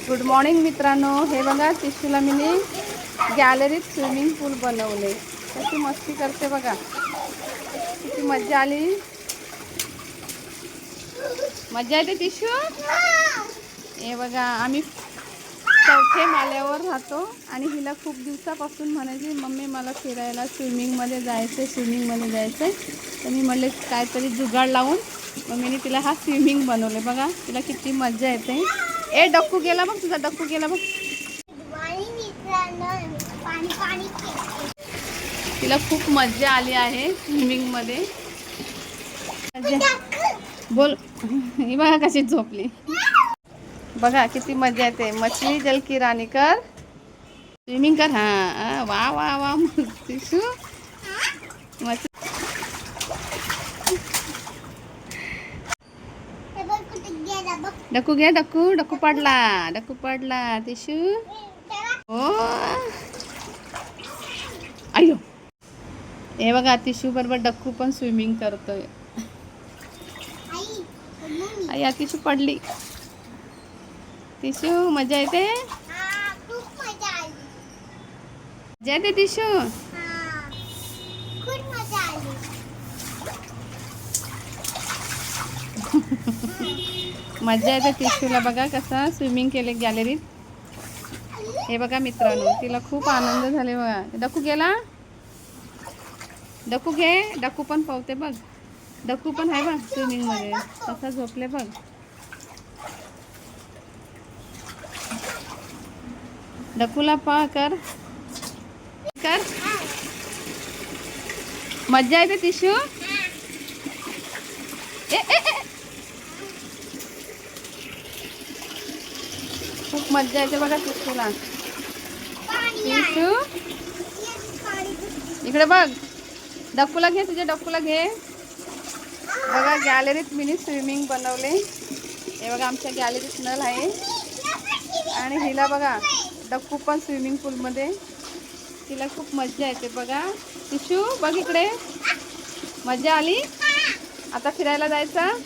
Good morning मित्रांनो. हे बघा टिशूला मी गॅलरीत स्विमिंग पूल बनवले. कशी मस्ती करते बघा, किती मज्जा आली. मज्जा येते टिशू. हे बघा आम्ही चौथ्या माळ्यावर राहतो आणि हिला खूप दिवसापासून म्हणायची मम्मी मला फिरायला स्विमिंगमध्ये जायचं. तर मी म्हणले काहीतरी जुगाड लावून मम्मीने तिला हा स्विमिंग बनवले. बघा तिला किती मज्जा येते. ए डक्कू गेला बघ, तुझा डक्कू गेला बघ. तिला खूप मज्जा आली आहे स्विमिंग मध्ये. बोल ही बघा कशी झोपली. बघा किती मज्जा येते. मछली जल की रानी कर स्विमिंग कर. हा वा वा वा टिशू. डक्कू घे, डक्कू पडला टिशू. हो अयो. हे बघा टिशू बरोबर डक्कू पण स्विमिंग करतोय. आई टिशू पडली. टिशू मजा येते. मजा येते टिशू. मजा येते टिशूला. बघा कसा स्विमिंग केले गॅलरीत. हे बघा मित्रांनो तिला खूप आनंद झाले. बघा डक्कू गेला. डक्कू घे, डक्कू पण पावते बघ. डक्कू पण आहे बघ स्विमिंग मध्ये. कसा झोपले बघ. डक्कूला पा कर. मज्जा येते टिशू. खूप मज्जा येते बघा टिशूला. टिशू इकडे बघ. डक्कूला घे, तुझ्या डक्कूला घे. बघा गॅलरीत मिनी स्विमिंग बनवले. हे बघा आमच्या गॅलरीत नल आहे आणि हिला बघा डक्कू पण स्विमिंग पूलमध्ये. तिला खूप मज्जा येते बघा. टिशू बघ इकडे. मज्जा आली. आता फिरायला जायचं.